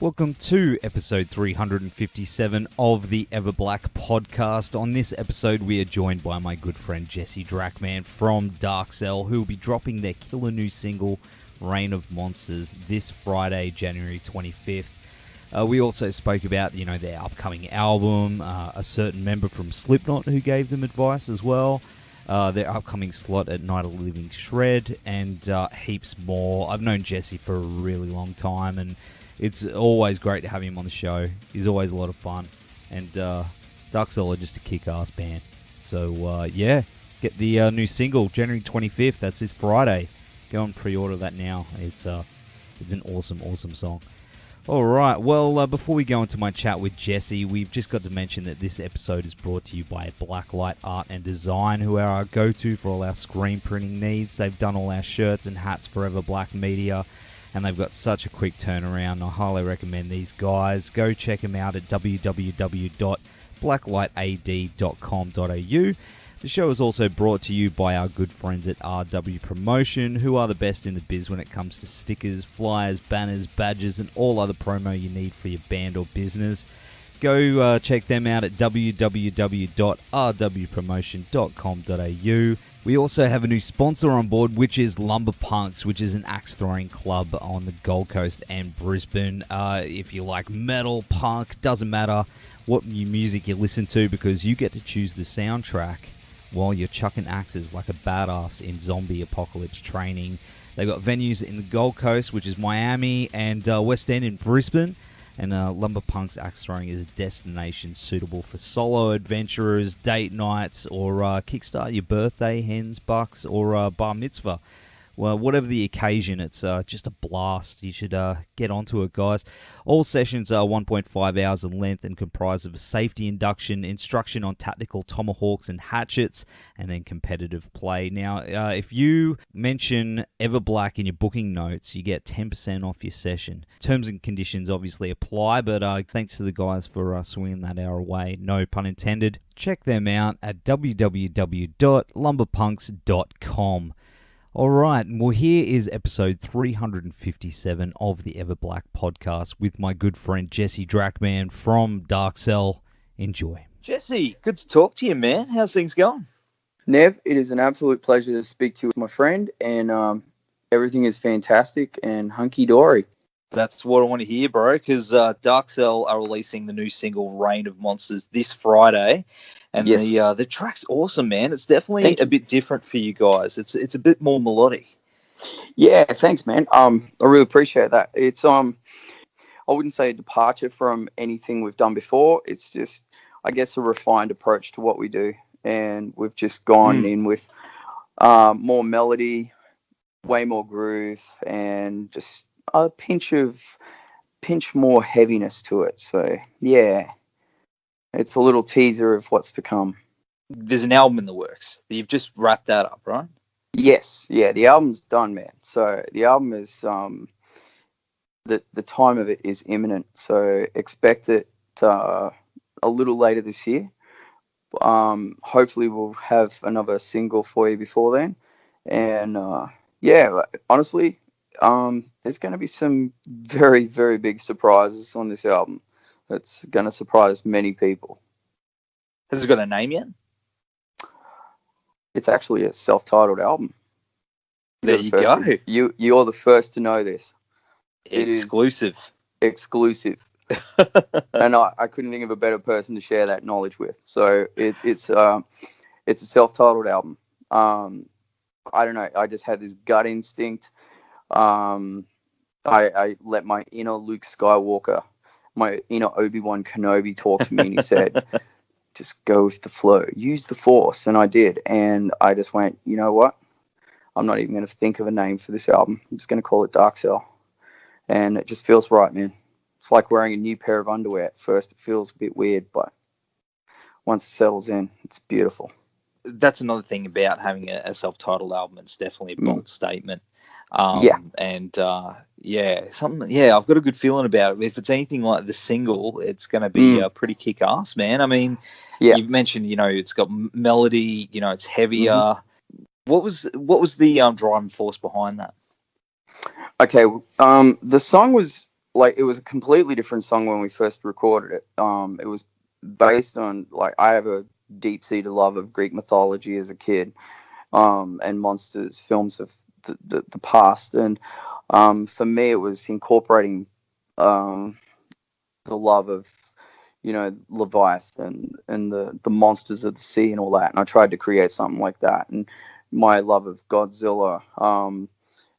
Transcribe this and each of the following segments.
Welcome to episode 357 of the Everblack podcast. On this episode, we are joined by my good friend Jesse Dracman from Darkc3ll's, who will be dropping their killer new single, Reign of Monsters, this Friday, January 25th. We also spoke about, their upcoming album, a certain member from Slipknot who gave them advice as well, their upcoming slot at Night of the Living Shred, and heaps more. I've known Jesse for a really long time, and it's always great to have him on the show. He's always a lot of fun. And Darkc3ll's are just a kick-ass band. So, get the new single, January 25th. That's this Friday. Go and pre-order that now. It's an awesome, awesome song. All right, well, before we go into my chat with Jesse, we've just got to mention that this episode is brought to you by Blacklight Art and Design, who are our go-to for all our screen printing needs. They've done all our shirts and hats for Everblack Media, and they've got such a quick turnaround. I highly recommend these guys. Go check them out at www.blacklightad.com.au. The show is also brought to you by our good friends at RW Promotion, who are the best in the biz when it comes to stickers, flyers, banners, badges, and all other promo you need for your band or business. Go check them out at www.rwpromotion.com.au. We also have a new sponsor on board, which is Lumber Punks, which is an axe throwing club on the Gold Coast and Brisbane. If you like metal, punk, doesn't matter what new music you listen to, because you get to choose the soundtrack while you're chucking axes like a badass in zombie apocalypse training. They've got venues in the Gold Coast, which is Miami, and West End in Brisbane. And Lumber Punk's axe throwing is a destination suitable for solo adventurers, date nights, or kickstart your birthday, hens, bucks, or bar mitzvah. Well, whatever the occasion, it's just a blast. You should get onto it, guys. All sessions are 1.5 hours in length and comprise of a safety induction, instruction on tactical tomahawks and hatchets, and then competitive play. Now, if you mention Everblack in your booking notes, you get 10% off your session. Terms and conditions obviously apply, but thanks to the guys for swinging that our way. No pun intended. Check them out at www.lumberpunks.com. All right, well, here is episode 357 of the Everblack podcast with my good friend Jesse Dracman from Darkc3ll's. Enjoy. Jesse, good to talk to you, man. How's things going? Nev, it is an absolute pleasure to speak to you, my friend, and everything is fantastic and hunky-dory. That's what I want to hear, bro, because Darkc3ll's are releasing the new single, Reign of Monsters, this Friday. And yes, the track's awesome, man. It's definitely a bit different for you guys. It's a bit more melodic. Yeah, thanks, man. I really appreciate that. It's I wouldn't say a departure from anything we've done before. It's just, I guess, a refined approach to what we do, and we've just gone in with more melody, way more groove, and just a pinch more heaviness to it. So yeah. It's a little teaser of what's to come. There's an album in the works. You've just wrapped that up, right? Yes. Yeah, the album's done, man. So the album is, the time of it is imminent. So expect it a little later this year. Hopefully we'll have another single for you before then. And, honestly, there's going to be some very, very big surprises on this album. It's going to surprise many people. Has it got a name yet? It's actually a self-titled album. There you go. You're the first to know this. Exclusive. Exclusive. And I couldn't think of a better person to share that knowledge with. So it's a self-titled album. I don't know. I just had this gut instinct. I let my inner Luke Skywalker, my inner Obi-Wan Kenobi talk to me, and he said, just go with the flow, use the force. And I did. And I just went, you know what? I'm not even going to think of a name for this album. I'm just going to call it Darkc3ll's. And it just feels right, man. It's like wearing a new pair of underwear. At first, it feels a bit weird, but once it settles in, it's beautiful. That's another thing about having a self-titled album. It's definitely a bold statement. I've got a good feeling about it. If it's anything like the single, it's going to be pretty kick-ass, man. I mean, you've mentioned, it's got melody, it's heavier. Mm-hmm. What was the driving force behind that? Okay, the song was like it was a completely different song when we first recorded it. It was based on, like, I have a deep-seated love of Greek mythology as a kid, and monsters films of the past, and for me it was incorporating the love of, Leviathan and the monsters of the sea and all that, and I tried to create something like that, and my love of Godzilla.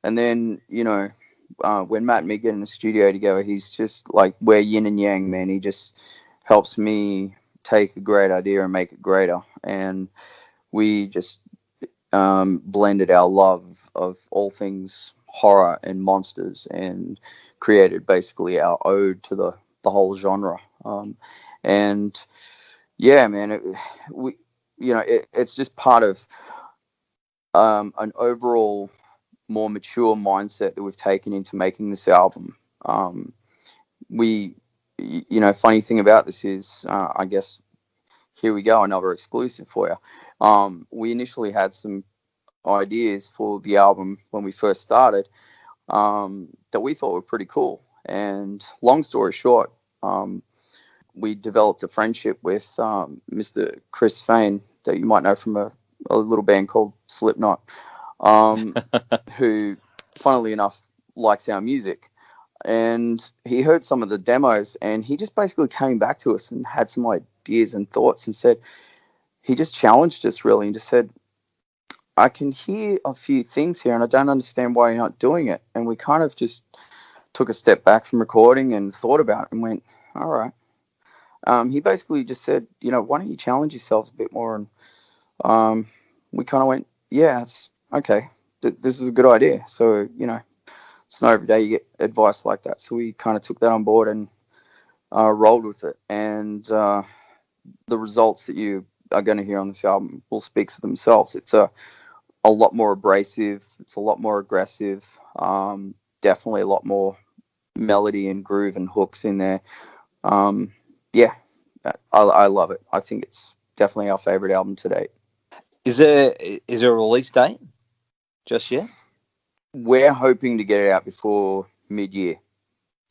And then, when Matt and me get in the studio together, he's just like, we're yin and yang, man. He just helps me take a great idea and make it greater. And we just blended our love of all things horror and monsters and created basically our ode to the whole genre. And yeah, man, it's just part of an overall more mature mindset that we've taken into making this album. Funny thing about this is, I guess, here we go, another exclusive for you. We initially had some ideas for the album when we first started, that we thought were pretty cool. And long story short, we developed a friendship with Mr. Chris Fain, that you might know from a little band called Slipknot, who, funnily enough, likes our music. And he heard some of the demos, and he just basically came back to us and had some ideas and thoughts, and said, he just challenged us really, and just said, I can hear a few things here and I don't understand why you're not doing it. And we kind of just took a step back from recording and thought about it and went, all right. He basically just said, why don't you challenge yourselves a bit more? And we kind of went, yeah, it's okay. This is a good idea. So, it's not every day you get advice like that. So we kind of took that on board and rolled with it. And the results that you are going to hear on this album will speak for themselves. It's a lot more abrasive. It's a lot more aggressive. Definitely a lot more melody and groove and hooks in there. Yeah, I love it. I think it's definitely our favorite album to date. Is there a release date just yet? We're hoping to get it out before mid-year.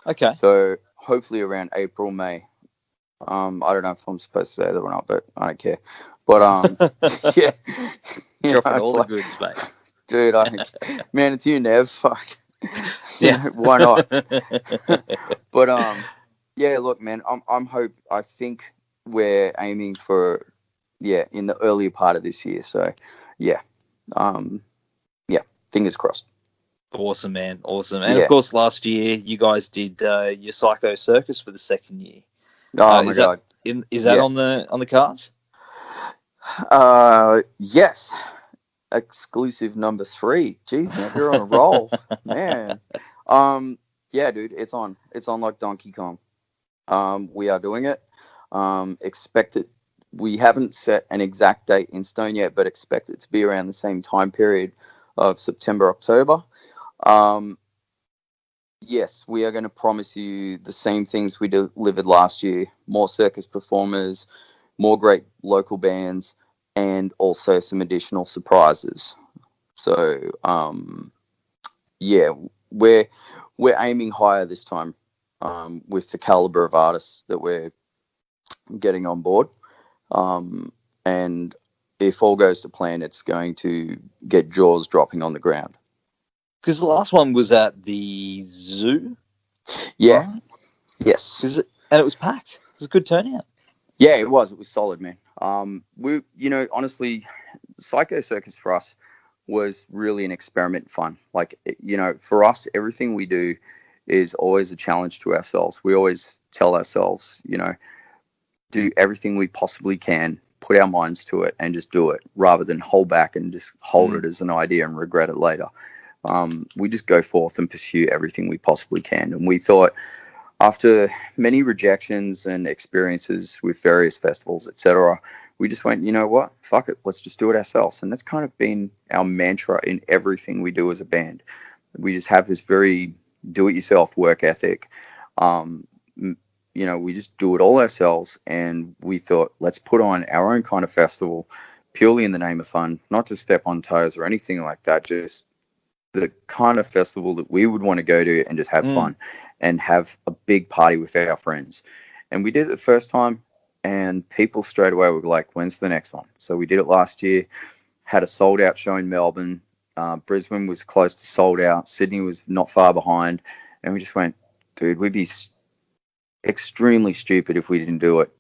Okay. So hopefully around April, May. I don't know if I'm supposed to say that or not, but I don't care. But yeah, dropping all the goods, mate. Dude, man, it's you, Nev. Fuck. Yeah, why not? But yeah, look, man, I think we're aiming for, in the earlier part of this year. So yeah, fingers crossed. Awesome, man, awesome. And of course, last year you guys did your Psycho Circus for the second year. Oh my god! Is that on the cards? Yes. Exclusive number 3. Jeez, man, you're on a roll, man. Yeah, dude, it's on like Donkey Kong. We are doing it. Expect it. We haven't set an exact date in stone yet, but expect it to be around the same time period of September, October. Yes, we are going to promise you the same things we delivered last year: more circus performers, more great local bands, and also some additional surprises. So, we're aiming higher this time, with the caliber of artists that we're getting on board. And if all goes to plan, it's going to get jaws dropping on the ground. Because the last one was at the zoo. Yeah. Right? Yes. And it was packed. It was a good turnout. Yeah, it was. It was solid, man. We, honestly, Psycho Circus for us was really an experiment fun. Like, for us, everything we do is always a challenge to ourselves. We always tell ourselves, do everything we possibly can, put our minds to it, and just do it, rather than hold back and just hold it as an idea and regret it later. We just go forth and pursue everything we possibly can. And we thought, after many rejections and experiences with various festivals, etc., we just went, you know what? Fuck it. Let's just do it ourselves. And that's kind of been our mantra in everything we do as a band. We just have this very do-it-yourself work ethic. We just do it all ourselves. And we thought, let's put on our own kind of festival purely in the name of fun, not to step on toes or anything like that, just the kind of festival that we would want to go to and just have fun. and have a big party with our friends. And we did it the first time, and people straight away were like, when's the next one? So we did it last year, had a sold out show in Melbourne. Brisbane was close to sold out. Sydney was not far behind. And we just went, dude, we'd be extremely stupid if we didn't do it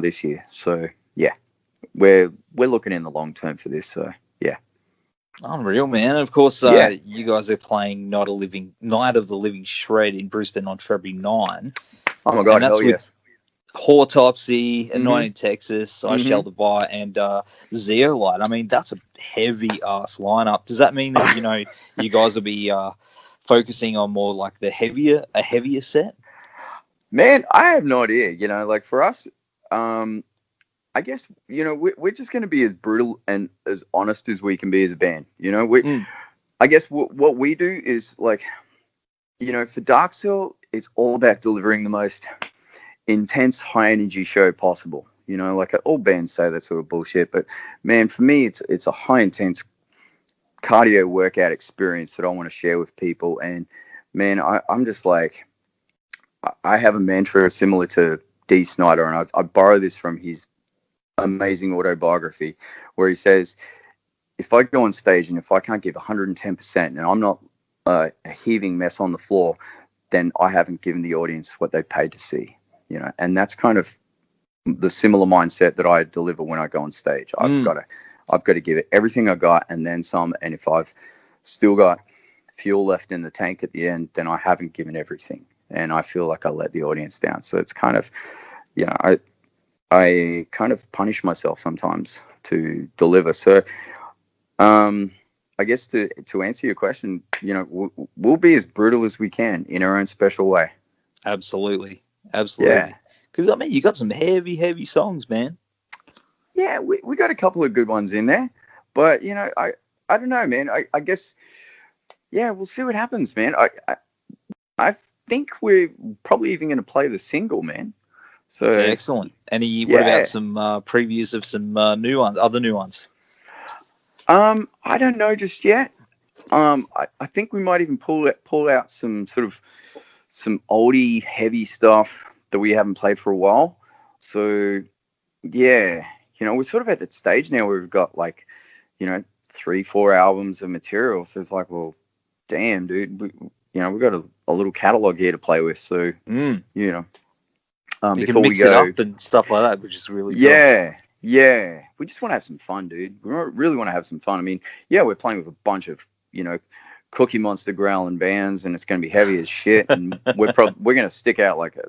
this year. So, yeah, we're looking in the long term for this. So, yeah. Unreal, man. Of course, Yeah. you guys are playing Night of the Living Shred in Brisbane on February 9. Oh, my God, and that's hell yeah. with Autopsy, Mhm. Night in Texas, I Mhm. Shall Divide, and Zeolite. I mean, that's a heavy-ass lineup. Does that mean that, you guys will be focusing on more like a heavier set? Man, I have no idea. Like for us, I guess, we're just going to be as brutal and as honest as we can be as a band. I guess what we do is like, for Darkc3ll, it's all about delivering the most intense, high energy show possible. Like all bands say that sort of bullshit, but man, for me, it's a high intense cardio workout experience that I want to share with people. And man, I'm just like, I have a mantra similar to Dee Snider, and I borrow this from his amazing autobiography, where he says, if I go on stage and if I can't give 110% and I'm not a heaving mess on the floor, then I haven't given the audience what they paid to see. And that's kind of the similar mindset that I deliver when I go on stage. I've got to give it everything I got and then some. And if I've still got fuel left in the tank at the end, then I haven't given everything. And I feel like I let the audience down. So it's kind of, I kind of punish myself sometimes to deliver. So, I guess to answer your question, we'll be as brutal as we can in our own special way. Absolutely. Yeah. Because, you got some heavy, heavy songs, man. Yeah, we got a couple of good ones in there. But, I don't know, man. I guess, yeah, we'll see what happens, man. I think we're probably even going to play the single, man. So excellent. What about some previews of some other new ones? I don't know just yet. I think we might even pull out some sort of some oldie heavy stuff that we haven't played for a while. So yeah, we're sort of at that stage now where we've got 3-4 albums of material. So it's like, well, damn, dude, we've got a little catalog here to play with. So you before can mix we go, it up and stuff like that, which is really cool. Yeah. We just want to have some fun, dude. We really want to have some fun. I mean, yeah, we're playing with a bunch of, Cookie Monster growling bands, and it's going to be heavy as shit. And we're going to stick out like a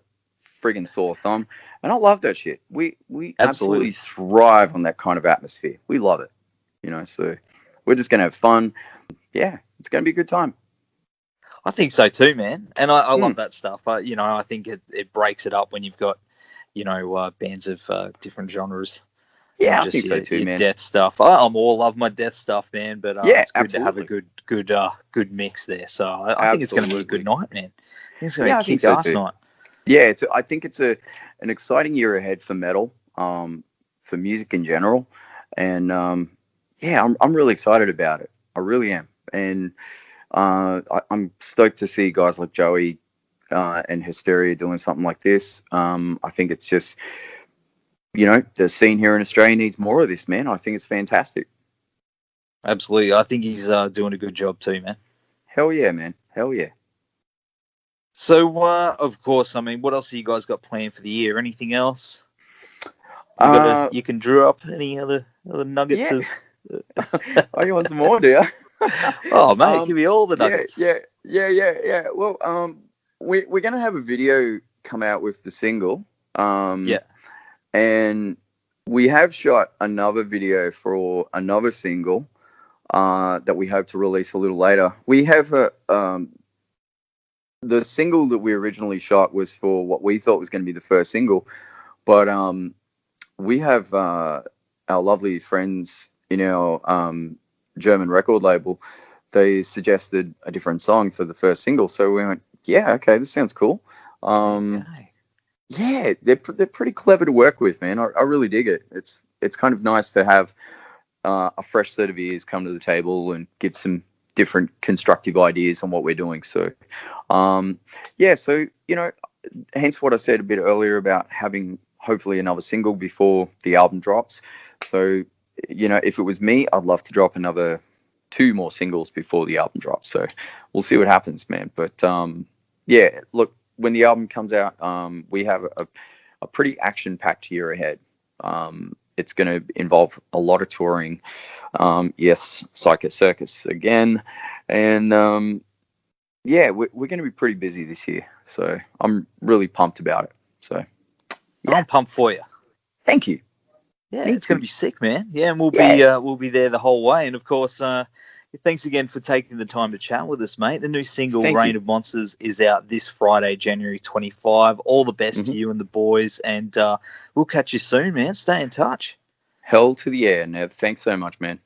friggin' sore thumb. And I love that shit. We absolutely thrive on that kind of atmosphere. We love it, so we're just going to have fun. Yeah, it's going to be a good time. I think so too, man. And I love that stuff. I think it breaks it up when you've got, bands of different genres. Yeah, I think so too, man. Death stuff. I'm all love my death stuff, man. But it's good to have a good mix there. So I think it's going to be a good night, man. I think it's going to be a kick-ass night. Yeah, I think it's an exciting year ahead for metal, for music in general, and I'm really excited about it. I really am, and I'm stoked to see guys like Joey and Hysteria doing something like this. I think it's just, the scene here in Australia needs more of this, man. I think it's fantastic. Absolutely. I think he's doing a good job too, man. Hell yeah, man. Hell yeah. So, of course, what else have you guys got planned for the year? Anything else? You can draw up any other nuggets of... Oh, you want some more, do you? Oh, mate, give me all the nuggets. Yeah. Well, we're going to have a video come out with the single. And we have shot another video for another single that we hope to release a little later. We have the single that we originally shot was for what we thought was going to be the first single, but we have our lovely friends in our German record label. They suggested a different song for the first single, so we went, yeah, okay, this sounds cool. Yeah, they're pretty clever to work with, man. I really dig it. It's kind of nice to have a fresh set of ears come to the table and give some different constructive ideas on what we're doing. So, yeah, so, you know, hence what I said a bit earlier about having hopefully another single before the album drops. So, you know, if it was me, I'd love to drop another 2 more singles before the album drops. So we'll see what happens, man. But yeah, look, when the album comes out, we have a pretty action-packed year ahead. It's going to involve a lot of touring. Yes, Psycho Circus again. And yeah, we're going to be pretty busy this year. So I'm really pumped about it. So yeah. I'm pumped for you. Thank you. Yeah, Me it's too. going to be sick, man. Yeah, and we'll be there the whole way. And of course, thanks again for taking the time to chat with us, mate. The new single, Reign of Monsters, is out this Friday, January 25. All the best to you and the boys. And we'll catch you soon, man. Stay in touch. Hell to the air, Nev. Thanks so much, man.